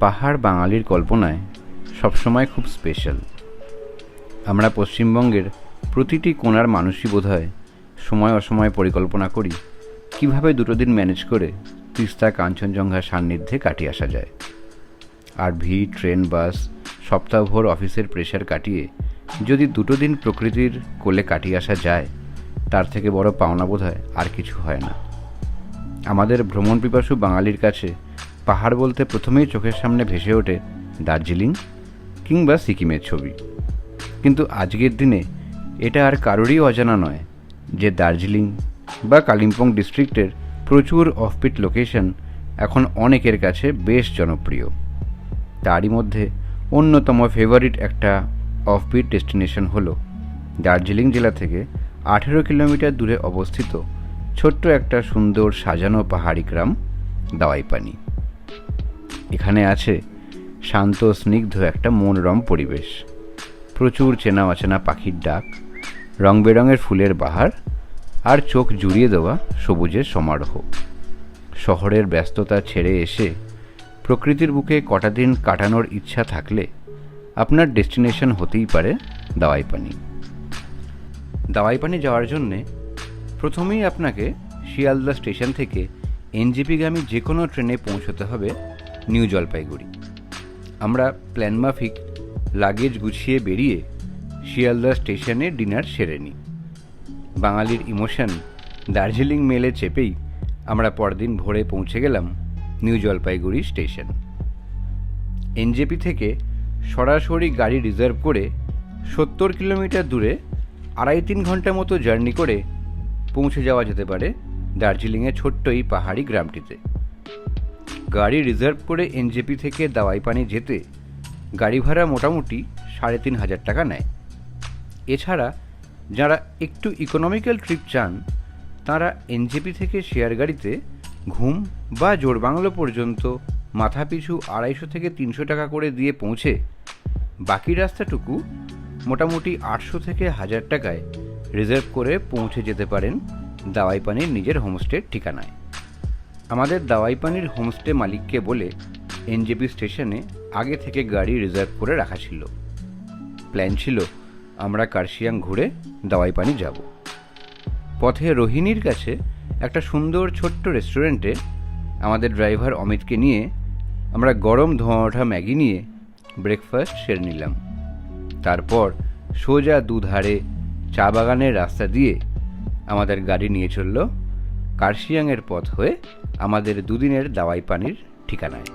পাহাড় বাঙালির কল্পনায় সবসময় খুব স্পেশাল। আমরা পশ্চিমবঙ্গের প্রতিটি কোণার মানুষই বোধহয় সময় অসময়ে পরিকল্পনা করি কিভাবে দুটো দিন ম্যানেজ করে তিস্তা কাঞ্চনজঙ্ঘার সান্নিধ্যে কাটিয়ে আসা যায়। আর ভিড়, ট্রেন, বাস, সপ্তাহভর অফিসের প্রেশার কাটিয়ে যদি দুটো দিন প্রকৃতির কোলে কাটিয়ে আসা যায়, তার থেকে বড় পাওনা বোধহয় আর কিছু হয় না। আমাদের ভ্রমণ পিপাসু বাঙালির কাছে পাহাড় বলতে প্রথমেই চোখের সামনে ভেসে ওঠে দার্জিলিং কিংবা সিকিমের ছবি। কিন্তু আজকের দিনে এটা আর কারোরই অজানা নয় যে দার্জিলিং বা কালিম্পং ডিস্ট্রিক্টের প্রচুর অফবিট লোকেশন এখন অনেকের কাছে বেশ জনপ্রিয়। তারই মধ্যে অন্যতম ফেভারিট একটা অফবিট ডেস্টিনেশন হলো দার্জিলিং জেলা থেকে 18 কিলোমিটার দূরে অবস্থিত ছোট্ট একটা সুন্দর সাজানো পাহাড়ি গ্রাম দাওয়াইপানি। এখানে আছে শান্ত স্নিগ্ধ একটা মনোরম পরিবেশ, প্রচুর চেনা অচেনা পাখির ডাক, রং বেরঙের ফুলের বাহার আর চোখ জুড়িয়ে দেওয়া সবুজের সমারোহ। শহরের ব্যস্ততা ছেড়ে এসে প্রকৃতির বুকে কটা দিন কাটানোর ইচ্ছা থাকলে আপনার ডেস্টিনেশন হতেই পারে দাওয়াইপানি। দাওয়াইপানি যাওয়ার জন্যে প্রথমেই আপনাকে শিয়ালদা স্টেশন থেকে এনজেপিগামী যে কোনো ট্রেনে পৌঁছতে হবে নিউ জলপাইগুড়ি। আমরা প্ল্যান মাফিক লাগেজ গুছিয়ে বেরিয়ে শিয়ালদা স্টেশনে ডিনার সেরে নিই। বাঙালির ইমোশন দার্জিলিং মেলে চেপেই আমরা পরদিন ভোরে পৌঁছে গেলাম নিউ জলপাইগুড়ি স্টেশন। এনজেপি থেকে সরাসরি গাড়ি রিজার্ভ করে 70 কিলোমিটার দূরে 2.5-3 ঘন্টা মতো জার্নি করে পৌঁছে যাওয়া যেতে পারে দার্জিলিংয়ের ছোট্ট এই পাহাড়ি গ্রামটিতে। গাড়ি রিজার্ভ করে এনজেপি থেকে দাওয়াইপানি যেতে গাড়ি ভাড়া মোটামুটি 3,500 টাকা নেয়। এছাড়া যারা একটু ইকোনমিক্যাল ট্রিপ চান তারা এনজেপি থেকে শেয়ার গাড়িতে ঘুম বা জোড়বাংলো পর্যন্ত মাথাপিছু 250 থেকে 300 টাকা করে দিয়ে পৌঁছে বাকি রাস্তাটুকু মোটামুটি 800 থেকে 1000 টাকায় রিজার্ভ করে পৌঁছে যেতে পারেন দাওয়াইপানির নিজের হোমস্টের ঠিকানায়। আমাদের দাওয়াইপানির হোমস্টে মালিককে বলে এনজেপি স্টেশনে আগে থেকে গাড়ি রিজার্ভ করে রাখা ছিল। প্ল্যান ছিল আমরা কার্শিয়াং ঘুরে দাওয়াইপানি যাব। পথে রোহিণীর কাছে একটা সুন্দর ছোট্ট রেস্টুরেন্টে আমাদের ড্রাইভার অমিতকে নিয়ে আমরা গরম ধোঁয়া ওঠা ম্যাগি নিয়ে ব্রেকফাস্ট সেরে নিলাম। তারপর সোজা দুধারে চা বাগানের রাস্তা দিয়ে আমাদের গাড়ি নিয়ে চলল কার্শিয়াংয়ের পথ হয়ে আমাদের দুদিনের দাওয়াইপানির ঠিকানায়।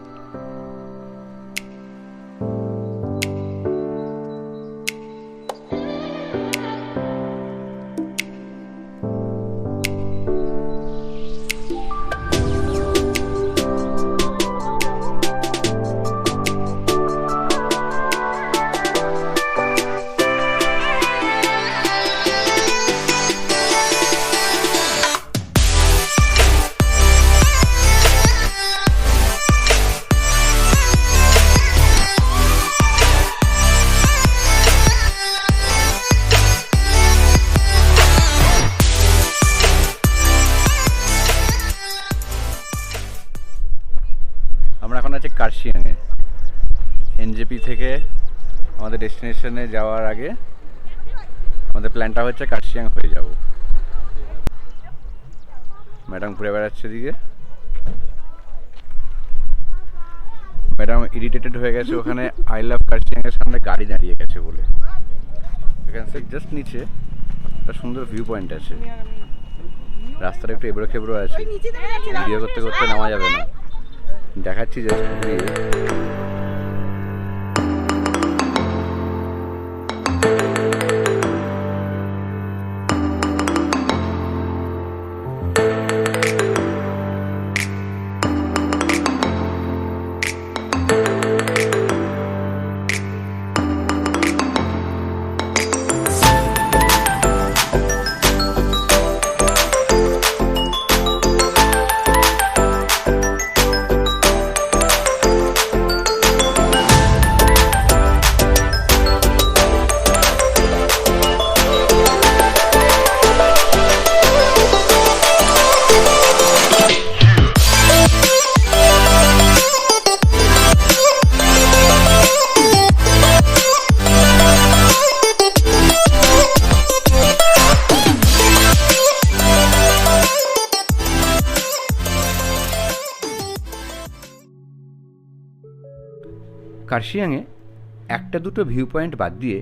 আমরা এখন আছি কার্শিয়াংয়ে। এনজেপি থেকে আমাদের ডেস্টিনেশনে যাওয়ার আগে আমাদের প্ল্যানটা হচ্ছে কার্শিয়াং হয়ে যাব। ম্যাডাম ঘুরে বেড়াচ্ছে দিকে। ম্যাডাম ইরিটেটেড হয়ে গেছে ওখানে আই লাভ কার্শিয়াংয়ের সামনে গাড়ি দাঁড়িয়ে গেছে বলে। এখান থেকে জাস্ট নিচে একটা সুন্দর ভিউ পয়েন্ট আছে। রাস্তাটা একটু এবড়ো খেবড়ো আছে, ভিডিও করতে করতে নামা যাবে না। দেখাচ্ছি জাস্ট কার্শিয়াংয়ে একটা দুটো ভিউ পয়েন্ট বাদ দিয়ে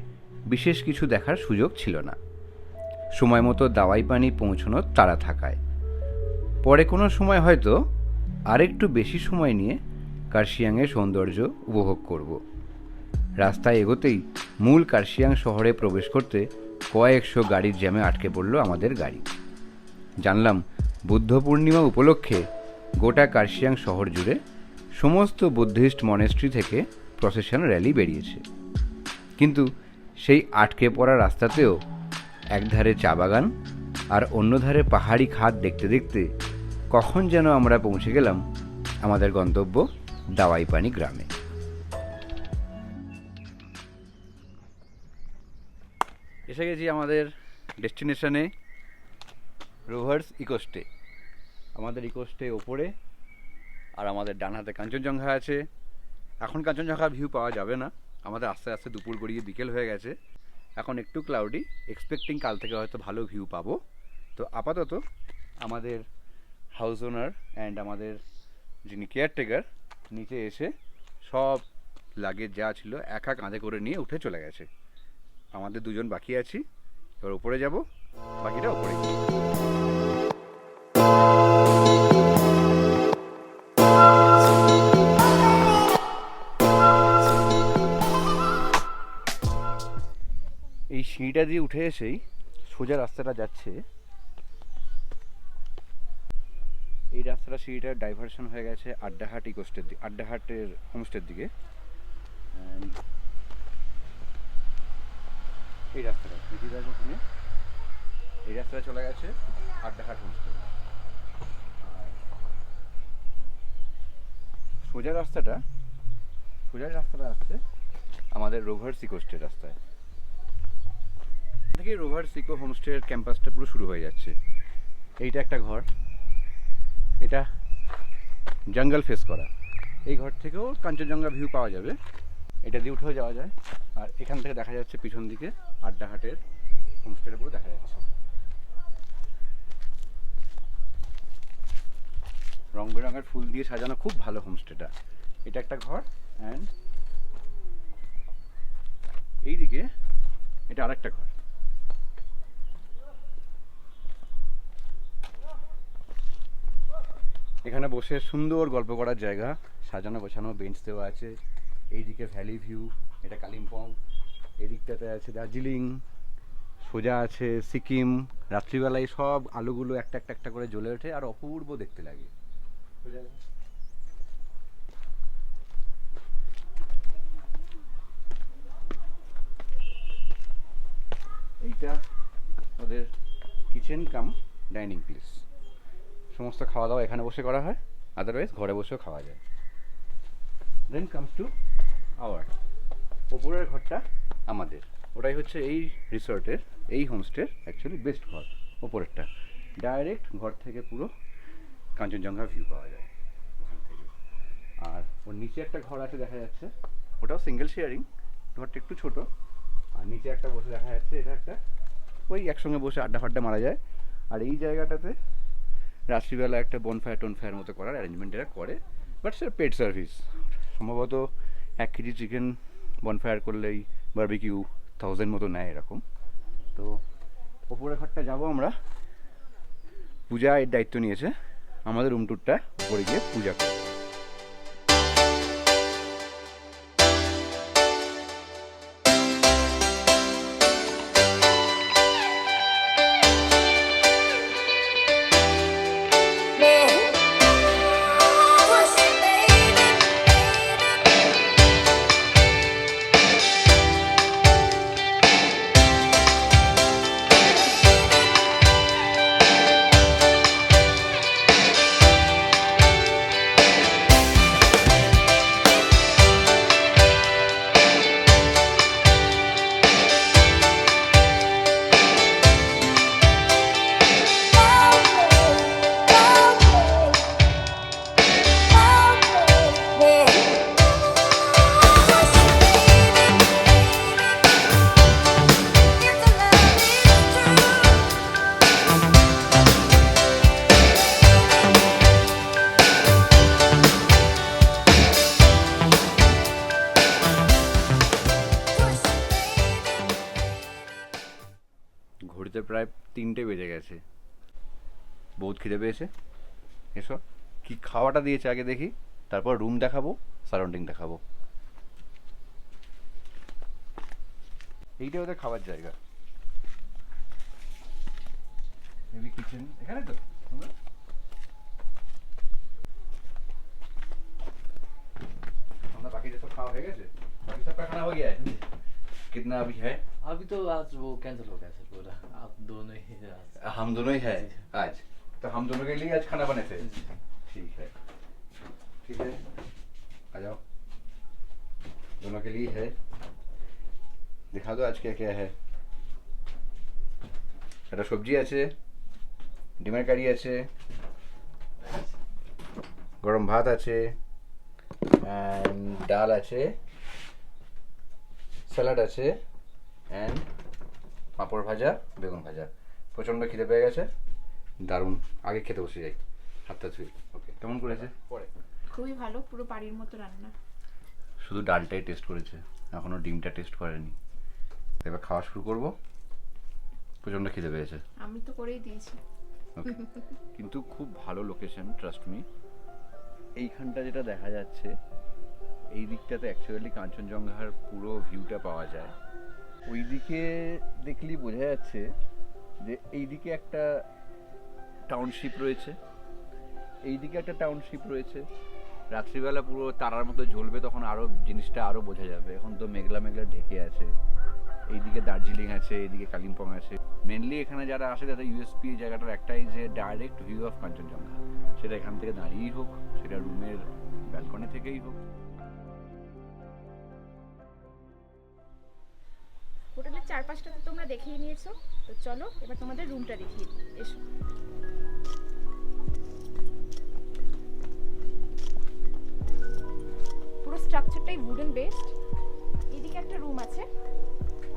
বিশেষ কিছু দেখার সুযোগ ছিল না, সময় মতো দাওয়াই পানি পৌঁছানোর তাড়া থাকায়। পরে কোনো সময় হয়তো আরেকটু বেশি সময় নিয়ে কার্শিয়াংয়ের সৌন্দর্য উপভোগ করব। রাস্তায় এগোতেই মূল কার্শিয়াং শহরে প্রবেশ করতে কয়েকশো গাড়ির জ্যামে আটকে পড়ল আমাদের গাড়ি। জানলাম বুদ্ধ পূর্ণিমা উপলক্ষে গোটা কার্শিয়াং শহর জুড়ে সমস্ত বুদ্ধিস্ট মনেস্ট্রি থেকে প্রসেশন র্যালি বেরিয়েছে। কিন্তু সেই আটকে পড়া রাস্তাতেও একধারে চা বাগান আর অন্যধারে পাহাড়ি খাদ দেখতে দেখতে কখন যেন আমরা পৌঁছে গেলাম আমাদের গন্তব্য দাওয়াই পানি গ্রামে। এসে গেছি আমাদের ডেস্টিনেশনে, রোভার্স ইকোস্টে। আমাদের ইকোস্টে ওপরে, আর আমাদের ডান হাতে কাঞ্চনজঙ্ঘা আছে। এখন কাঞ্চনজঙ্ঘা ভিউ পাওয়া যাবে না, আমাদের আস্তে আস্তে দুপুর গড়িয়ে বিকেল হয়ে গেছে, এখন একটু ক্লাউডি, এক্সপেক্টিং কাল থেকে হয়তো ভালো ভিউ পাবো। তো আপাতত আমাদের হাউস ওনার অ্যান্ড আমাদের যিনি কেয়ারটেকার নিচে এসে সব লাগেজ যা ছিল একা কাঁধে করে নিয়ে উঠে চলে গেছে। আমাদের দুজন বাকি আছি, এবার উপরে যাব, বাকিটা উপরে। এই সিঁড়িটা দিয়ে উঠে এসেই সোজা রাস্তাটা যাচ্ছে, এই রাস্তাটা সিঁড়িটার ডাইভারশন হয়ে গেছে আড্ডাহাট ইকোস্টের দিকে, আড্ডাহাটের হোমস্টের দিকে। এই রাস্তাটা ওখানে এই রাস্তাটা চলে গেছে আড্ডাহাট হোমস্টে। সোজা রাস্তাটা আসছে আমাদের রোভার্স ইকোস্টের রাস্তায় থেকে। রোভার্স ইকো হোমস্টের ক্যাম্পাসটা পুরো শুরু হয়ে যাচ্ছে। এইটা একটা ঘর, এটা জঙ্গল ফেস করা। এই ঘর থেকেও কাঞ্চনজঙ্ঘা ভিউ পাওয়া যাবে, এটা দিয়ে উঠেও যাওয়া যায়। আর এখান থেকে দেখা যাচ্ছে পিছন দিকে আড্ডাহাটের হোমস্টেটা পুরো দেখা যাচ্ছে। রং বেরঙের ফুল দিয়ে সাজানো, খুব ভালো হোমস্টেটা। এটা একটা ঘর, অ্যান্ড এইদিকে এটা আরেকটা ঘর। এখানে বসে সুন্দর গল্প করার জায়গা, সাজানো গোছানো বেঞ্চ দেওয়া আছে। এইদিকে ভ্যালি ভিউ, এটা কালিম্পং। এদিকটাতে আছে দার্জিলিং, সোজা আছে সিকিম। রাত্রিবেলায় সব আলোগুলো একটা একটা একটা করে জ্বলে ওঠে আর অপূর্ব দেখতে লাগে। এইটা ওদের কিচেন কাম ডাইনিং প্লেস, সমস্ত খাওয়া দাওয়া এখানে বসে করা হয়, আদারওয়াইজ ঘরে বসেও খাওয়া যায়। দেন কামস টু আওয়ার, ওপরের ঘরটা আমাদের, ওটাই হচ্ছে এই রিসর্টের, এই হোমস্টের অ্যাকচুয়ালি বেস্ট ঘর। ওপরেরটা ডাইরেক্ট ঘর থেকে পুরো কাঞ্চনজঙ্ঘা ভিউ পাওয়া যায় ওখান থেকে। আর ওর নিচে একটা ঘর আছে দেখা যাচ্ছে, ওটাও সিঙ্গেল শেয়ারিং, ঘরটা একটু ছোট। আর নিচে একটা বসে দেখা যাচ্ছে, এটা একটা ওই একসঙ্গে বসে আড্ডা ফাড্ডা মারা যায়। আর এই জায়গাটাতে রাত্রিবেলা একটা বনফায়ার মতো করার অ্যারেঞ্জমেন্ট এরা করে, বাট সেটা পেড সার্ভিস। সম্ভবত 1 কেজি চিকেন বনফায়ার করলেই বারবিকিউ 1000 মতো নেয় এরকম। তো ওপরের ঘরটা যাবো আমরা, পূজা এর দায়িত্ব নিয়েছে আমাদের রুম ট্যুরটা উপরে গিয়ে পূজা করবো। 3টে বেজে গেছে, বহুত খিদে পেয়েছে। এসো, কি খাওয়াটা দিয়েছে আগে দেখি, তারপর রুম দেখাবো, সারাউন্ডিং দেখাবো। এইটা ওদের খাবার জায়গা, মেবি কিচেন এখানে তো। আমরা বাকি सब खावा हो गया, बाकी सबका खाना हो गया है। कितना अभी है? अभी तो आज वो कैंसिल हो गया सर पूरा, आप दोनों ही आज। हम दोनों ही है आज, तो हम दोनों के लिए आज खाना बने थे। ठीक है, ठीक है, आ जाओ, दोनों के लिए है। दिखा दो आज क्या क्या है। একটা সবজি আছে, ডিমের কারি আছে, গরম ভাত আছে, অ্যান্ড ডাল আছে, স্যালাড আছে, অ্যান্ড পাঁপড় ভাজা, বেগুন ভাজা। প্রচণ্ড খিদে পেয়ে গেছে, দারুণ। আগে খেতে বসে যাই, হাতটা ধুই। ওকে, কেমন করেছে? পরে খুবই ভালো, পুরো বাড়ির মতো রান্না। শুধু ডালটাই টেস্ট করেছে, এখনও ডিমটা টেস্ট করেনি। এবার খাওয়া শুরু করবো, প্রচণ্ড খিদে পেয়েছে। আমি তো করেই দিয়েছি। কিন্তু খুব ভালো লোকেশন, ট্রাস্ট মি। এইখানটা যেটা দেখা যাচ্ছে, এই দিকটাতে অ্যাকচুয়ালি কাঞ্চনজঙ্ঘার পুরো ভিউটা পাওয়া যায়। ওই দিকে দেখলেই বোঝা যাচ্ছে যে এইদিকে একটা টাউনশিপ রয়েছে, এইদিকে একটা টাউনশিপ রয়েছে। রাত্রিবেলা পুরো তারার মতো জ্বলবে, তখন আরও জিনিসটা আরও বোঝা যাবে। এখন তো মেঘলা মেঘলা ঢেকে আছে। এইদিকে দার্জিলিং আছে, এইদিকে কালিম্পং আছে। মেনলি এখানে যারা আসে তাদের ইউএসপি জায়গাটার একটাই, যে ডাইরেক্ট ভিউ অফ কাঞ্চনজঙ্ঘা। সেটা এখান থেকে দাঁড়িয়েই হোক, সেটা রুমের ব্যালকনি থেকেই হোক। হোটেলের চারপাশটা তো তোমরা দেখিয়ে নিয়েছো, তো চলো এবার তোমাদের রুমটা দেখিয়ে দিই। এসো। পুরো স্ট্রাকচারটাই উডেন বেসড। এদিকে একটা রুম আছে,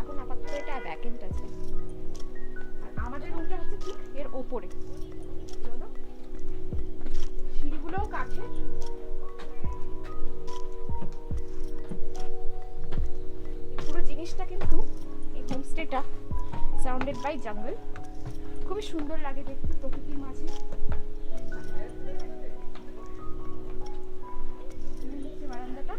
এখন আপাতত এটা ভ্যাকেন্ট আছে। আর আমাদের রুমটা হচ্ছে ঠিক এর ওপরে। চলো, সিঁড়িগুলোও কাঠের। পুরো জিনিসটা কিন্তু, এই হোমস্টেটা সারাউন্ডেড বাই জঙ্গল। খুবই সুন্দর লাগে দেখতে, প্রকৃতির মাঝে। বারান্দাটা,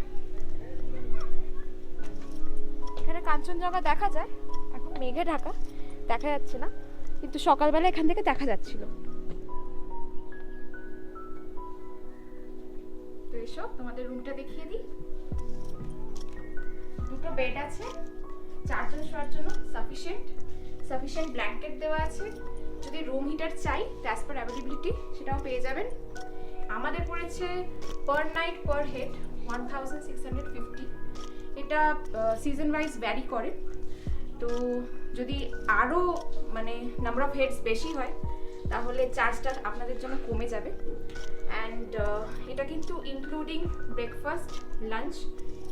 এখানে কাঞ্চনজঙ্ঘা দেখা যায়। এখন মেঘে ঢাকা, দেখা যাচ্ছে না, কিন্তু সকালবেলা এখান থেকে দেখা যাচ্ছিল। তো এসো তোমাদের রুমটা দেখিয়ে দিই। দুটো বেড আছে, 4 জন শোয়ার জন্য সাফিসিয়েন্ট ব্ল্যাঙ্কেট দেওয়া আছে। যদি রুম হিটার চাই, অ্যাজ পার অ্যাভেলেবিলিটি সেটাও পেয়ে যাবেন। আমাদের পড়েছে পার নাইট পার হেড 1650। এটা সিজন ওয়াইজ ভ্যারি করে। তো যদি আরও মানে নাম্বার অফ হেডস বেশি হয়, তাহলে চার্জটা আপনাদের জন্য কমে যাবে। অ্যান্ড এটা কিন্তু including breakfast, lunch,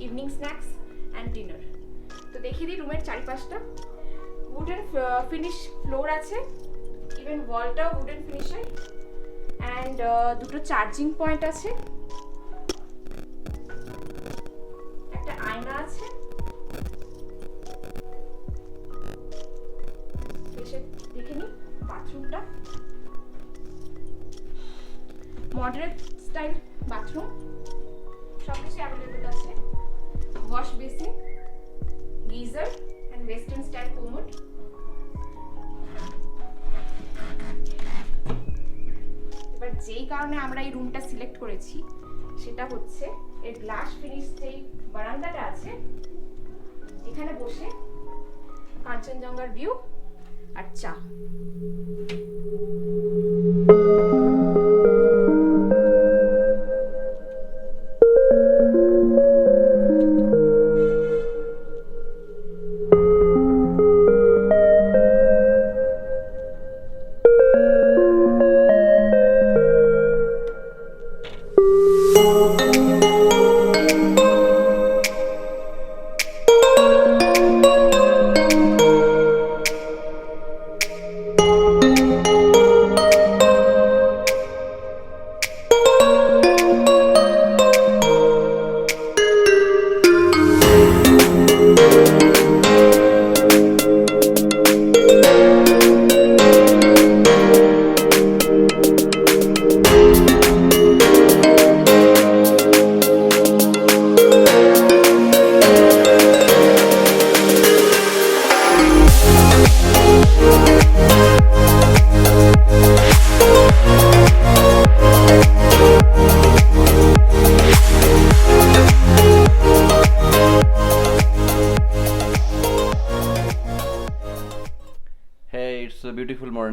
evening snacks and dinner. তো দেখিয়ে দিই রুমের চারিপাশটা। উডেন ফিনিশ ফ্লোর আছে, ইভেন ওয়ালটাও উডেন ফিনিশের। অ্যান্ড দুটো চার্জিং পয়েন্ট আছে, একটা আয়না আছে। এসে দেখে নিই বাথরুমটা। মডারেট স্টাইল বাথরুম, সব কিছু অ্যাভেলেবেল আছে। Wash basin, geyser and western style commode. এবার যেই কারণে আমরা এই রুমটা সিলেক্ট করেছি, সেটা হচ্ছে এর গ্লাস ফিনিশ যেই বারান্দাটা আছে, এখানে বসে কাঞ্চনজঙ্ঘার ভিউ আর চা।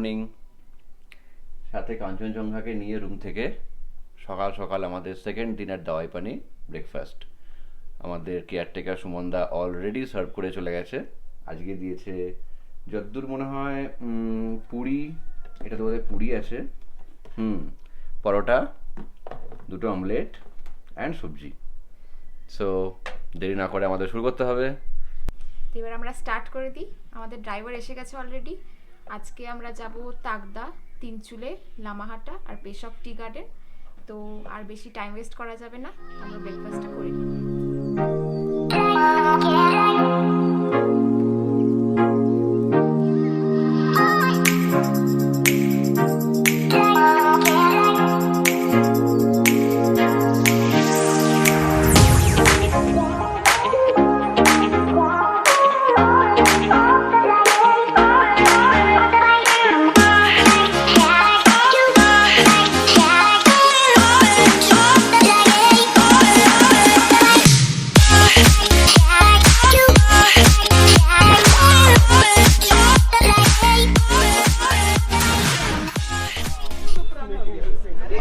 মর্নিং। সাথে কাঞ্চনজঙ্ঘাকে নিয়ে রুম থেকে সকাল সকাল আমাদের সেকেন্ড ডিনার দাওয়াই পানি ব্রেকফাস্ট। আমাদের কেয়ারটেকার সুমনদা অলরেডি সার্ভ করে চলে গেছে। আজকে দিয়েছে যদ্দূর মনে হয় পুরি, এটা তো বোধহয় পুরি আছে, পরোটা, দুটো অমলেট অ্যান্ড সবজি। সো দেরি না করে আমাদের শুরু করতে হবে। তো এবার আমরা স্টার্ট করে দিই। আমাদের ড্রাইভার এসে গেছে অলরেডি। আজকে আমরা যাব তাকদা, তিনচুলে, লামাহাটা আর পেশক টি গার্ডেন। তো আর বেশি টাইম ওয়েস্ট করা যাবে না, আমরা ব্রেকফাস্টটা করে নিই।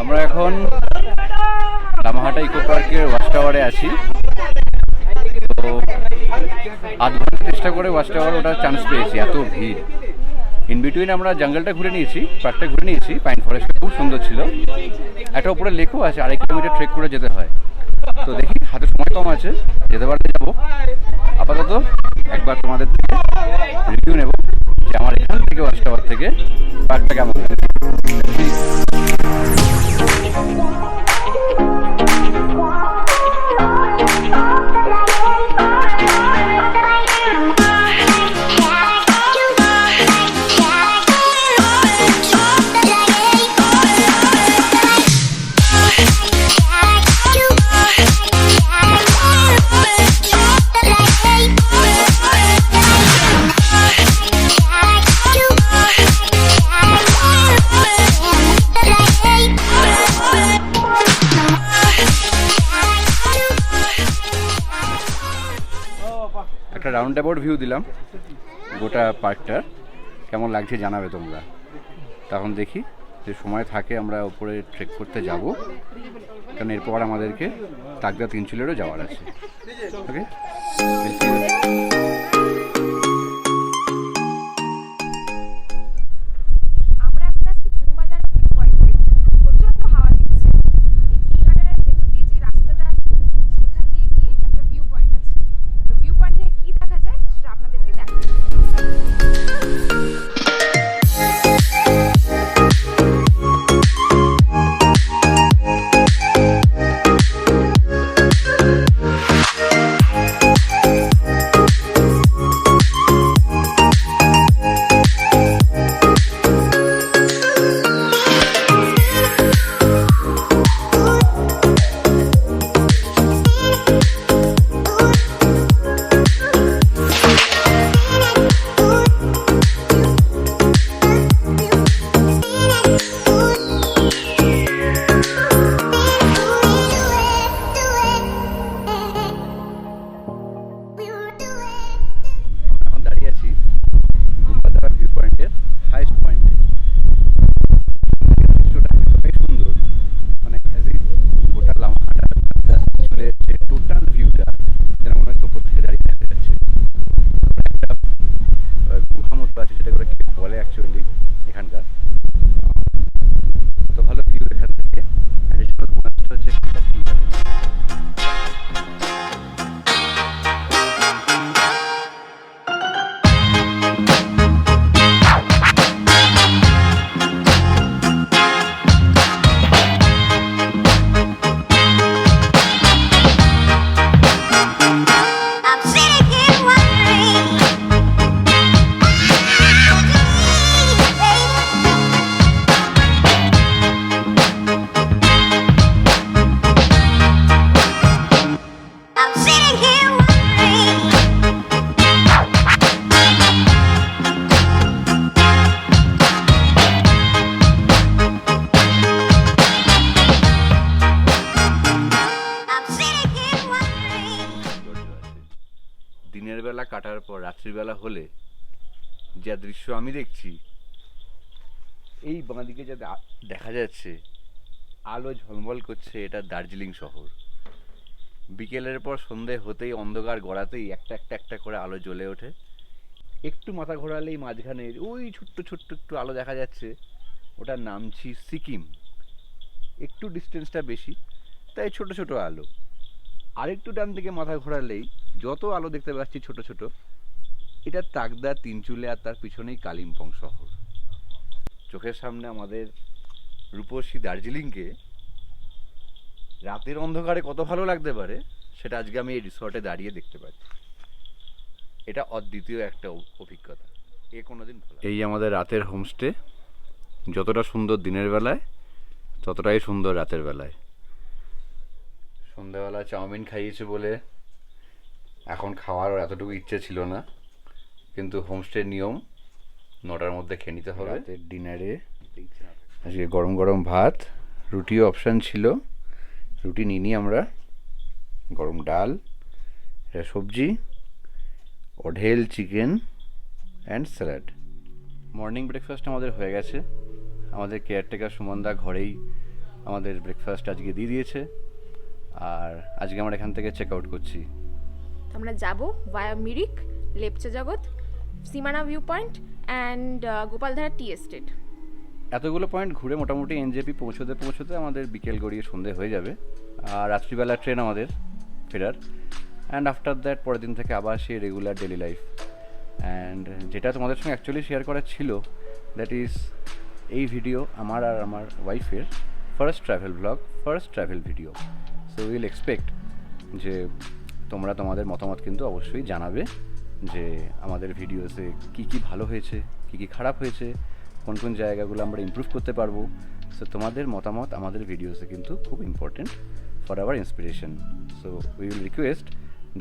আমরা এখন লামাহাটা ইকো পার্কের ওয়াচ টাওয়ারে আছি। তো আধ ঘন্টা চেষ্টা করে ওয়াচ টাওয়ার ওটার চান্স পেয়েছি, এত ভিড়। ইন বিটুইন আমরা জঙ্গলটা ঘুরে নিয়েছি, পার্কটা ঘুরে নিয়েছি, পাইন ফরেস্টটা খুব সুন্দর ছিল। একটা উপরে লেকও আছে, 2.5 কিলোমিটার ট্রেক করে যেতে হয়। তো দেখি, হাতে সময় কম আছে, যেতে পারলে যাবো। আপাতত একবার তোমাদের থেকে রিভিউ নেব যে আমার এখান থেকে ওয়াচ টাওয়ার থেকে পার্কটা কেমন লাগে। একটা রাউন্ড অ্যাবাউট ভিউ দিলাম গোটা পার্কটার, কেমন লাগছে জানাবে তোমরা। তখন দেখি যে সময় থাকে আমরা উপরে ট্রেক করতে যাব, কারণ এরপর আমাদেরকে তাকদা তিনচুলেরও যাওয়ার আছে। ওকে, আমরা এখন আছি কুম্বাদারা ভিউ পয়েন্টে। প্রচন্ড হাওয়া দিচ্ছে। এই টি গার্ডেনের ভেতর দিয়ে যে রাস্তাটা আছে, সেখান দিয়ে গিয়ে একটা ভিউ পয়েন্ট আছে। ভিউ পয়েন্ট থেকে কি দেখা যায় সেটা আপনাদেরকে দেখাবো। এখন দাঁড়িয়ে আছি কুম্বাদারা ভিউ পয়েন্টের হাইস্ট পয়েন্টে। দৃশ্যটা এতটাই সুন্দর, মানে গোটা লামাহাটা চলে যে টোটাল ভিউটা যেন মনে হচ্ছে উপর থেকে দাঁড়িয়ে দেখা যাচ্ছে। একটা গুহা মতো আছে, যেটা করে কি বলে অ্যাকচুয়ালি এখানকার। তো ভালো ভিউ এখান থেকে। অ্যাডিশনাল বোনাসটা হচ্ছে একটা tea garden. I'm sitting here wondering. I'm sitting here wondering. I'm sitting here wondering. সৌন্দর্য আছে। দিনের বেলা কাটার পর রাত্রিবেলা হলে যা দৃশ্য আমি দেখছি, এই বাঁদিকে যা দেখা যাচ্ছে আলো ঝলমল করছে, এটা দার্জিলিং শহর। বিকেলের পর সন্ধে হতেই অন্ধকার গড়াতেই একটা একটা একটা করে আলো জ্বলে ওঠে। একটু মাথা ঘোরালেই মাঝখানে ওই ছোট্ট ছোট্ট একটু আলো দেখা যাচ্ছে, ওটার নামছি সিকিম। একটু ডিস্টেন্সটা বেশি, তাই ছোট ছোট আলো। আরেকটু ডান দিকে মাথা ঘোরালেই যত আলো দেখতে পাচ্ছি ছোট ছোট, এটা তাকদা, তিনচুলে, আর তার পিছনেই কালিম্পং শহর। চোখের সামনে আমাদের রূপসী দার্জিলিংকে রাতের অন্ধকারে কত ভালো লাগতে পারে সেটা আজকে আমি এই রিসর্টে দাঁড়িয়ে দেখতে পাচ্ছি। এটা অদ্বিতীয় একটা অভিজ্ঞতা, এ কোনোদিন ভালো। এই আমাদের রাতের হোমস্টে, যতটা সুন্দর দিনের বেলায় ততটাই সুন্দর রাতের বেলায়। সন্ধ্যাবেলা চাউমিন খাইয়েছে বলে এখন খাওয়ার এতটুকু ইচ্ছে ছিল না, কিন্তু হোমস্টের নিয়ম 9টার মধ্যে খেয়ে নিতে হবে। রাতের ডিনারে আজকে গরম গরম ভাত, রুটিও অপশান ছিল, রুটি নিই আমরা, গরম ডাল, এটা সবজি, ওঢেল chicken and salad. Morning breakfast আমাদের হয়ে গেছে। আমাদের কেয়ারটেকার সুমনদা ঘরেই আমাদের ব্রেকফাস্ট আজকে দিয়ে দিয়েছে, আর আজকে আমরা এখান থেকে চেক আউট করছি। আমরা যাব ভায়া মিরিক, লেপচা জগৎ, সীমানা view point and Gopaldhara tea estate. এতগুলো পয়েন্ট ঘুরে মোটামুটি এনজেপি পৌঁছতে পৌঁছতে আমাদের বিকেল গড়িয়ে সন্ধে হয়ে যাবে, আর রাত্রিবেলা ট্রেন আমাদের ফেরার। অ্যান্ড আফটার দ্যাট পরের দিন থেকে আবার সেই রেগুলার ডেলি লাইফ। অ্যান্ড যেটা তোমাদের সঙ্গে অ্যাকচুয়ালি শেয়ার করার ছিল, দ্যাট ইজ এই ভিডিও আমার আর আমার ওয়াইফের first travel blog, first travel video. So will expect যে তোমরা তোমাদের মতামত কিন্তু অবশ্যই জানাবে যে আমাদের ভিডিওসে কী কী ভালো হয়েছে, কী কী খারাপ হয়েছে, কোন কোন জায়গাগুলো আমরা ইমপ্রুভ করতে পারবো। সো তোমাদের মতামত আমাদের ভিডিওসে কিন্তু খুব important for our inspiration. So we will request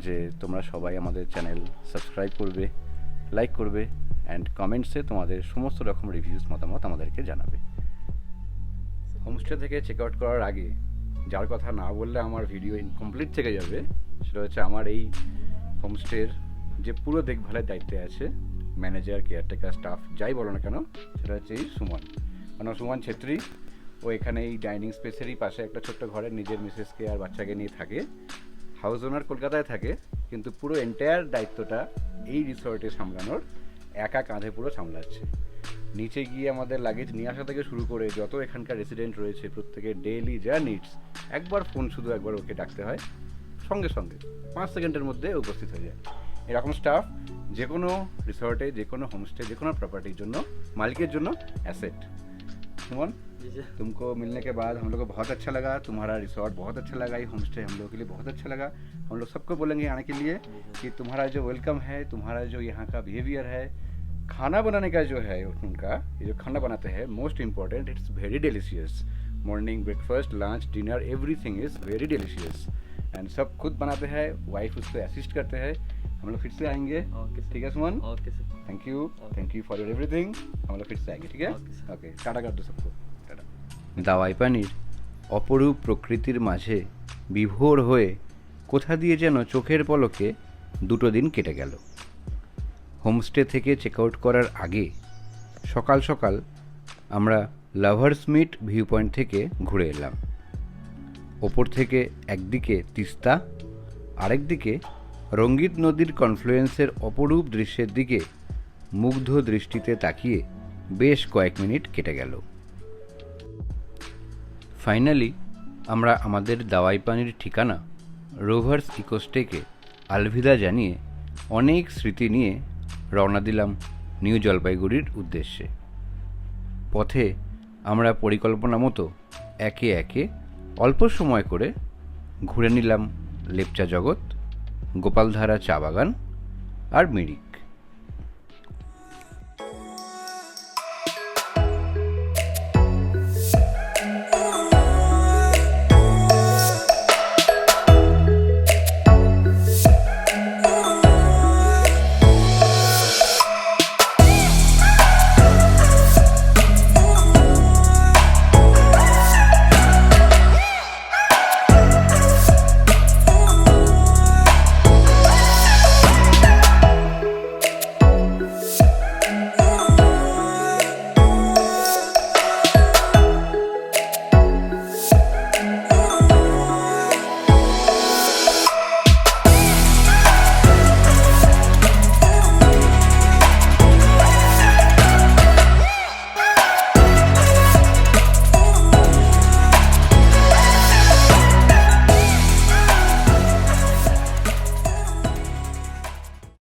যে তোমরা সবাই আমাদের চ্যানেল সাবস্ক্রাইব করবে, লাইক করবে, অ্যান্ড কমেন্টসে তোমাদের সমস্ত রকম রিভিউস মতামত আমাদেরকে জানাবে। হোমস্টে থেকে চেক আউট করার আগে যার কথা না বললে আমার ভিডিও ইনকমপ্লিট থেকে যাবে, সেটা হচ্ছে আমার এই হোমস্টের যে পুরো দেখভালের দায়িত্বে আছে, ম্যানেজার, কেয়ারটেকার, স্টাফ যাই বলো না কেন, সেটা হচ্ছে এই সুমন, মানে সুমন ছেত্রী। ও এখানে এই ডাইনিং স্পেসেরই পাশে একটা ছোট্ট ঘরে নিজের মিসেসকে আর বাচ্চাকে নিয়ে থাকে। হাউস ওনার কলকাতায় থাকে, কিন্তু পুরো এন্টায়ার দায়িত্বটা এই রিসর্টে সামলানোর একা কাঁধে পুরো সামলাচ্ছে। নিচে গিয়ে আমাদের লাগেজ নিয়ে আসা থেকে শুরু করে যত এখানকার রেসিডেন্ট রয়েছে প্রত্যেকের ডেইলি যা নিডস, একবার ফোন শুধু একবার ওকে ডাকতে হয়, সঙ্গে সঙ্গে 5 সেকেন্ডের মধ্যে উপস্থিত হয়ে যায়। এরকম স্টাফ যে কোনো রিসর্টে, যে কোনো হোমস্টে, যে কোনো प्रॉपर्टीर জন্য, मालिकेर জন্য एसेट। सुमन, तुमको मिलने के बाद हम लोग को बहुत अच्छा लगा, तुम्हारा रिसॉर्ट बहुत अच्छा लगा, ये होमस्टे हम लोग के लिए बहुत अच्छा लगा। हम लोग सबको बोलेंगे आने के लिए कि तुम्हारा जो वेलकम है, तुम्हारा जो यहाँ का बिहेवियर है, खाना बनाने का जो है उनका, ये जो खाना बनाते हैं most important, it's very delicious. Morning breakfast, lunch, dinner, everything is very delicious. And सब खुद बनाते हैं, वाइफ उसको असिस्ट करते हैं। हम लोग फिर से आएंगे, ठीक है Suman? Okay sir, thank you for your everything. हम लोग फिर से आएंगे, ठीक है? ओके, टाटा कर दो सबको, टाटा। দাওয়াই পানির অপরূপ প্রকৃতির মাঝে বিভোর হয়ে কোথা দিয়ে যেন চোখের পলকে 2 দিন কেটে গেল। হোমস্টে থেকে চেক আউট করার আগে সকাল সকাল আমরা লাভার্স মিট ভিউ পয়েন্ট থেকে ঘুরে এলাম। ওপর থেকে একদিকে তিস্তা, আরেকদিকে রঙ্গিত নদীর কনফ্লুয়েন্সের অপরূপ দৃশ্যের দিকে মুগ্ধ দৃষ্টিতে তাকিয়ে বেশ কয়েক মিনিট কেটে গেল। ফাইনালি আমরা আমাদের দাওয়াই পানির ঠিকানা রোভার্স ইকোস্টেকে আলভিদা জানিয়ে অনেক স্মৃতি নিয়ে রওনা দিলাম নিউ জলপাইগুড়ির উদ্দেশ্যে। পথে আমরা পরিকল্পনা মতো একে একে অল্প সময় করে ঘুরে নিলাম লেপচা জগৎ, গোপালধারা চা বাগান আর মিরিক।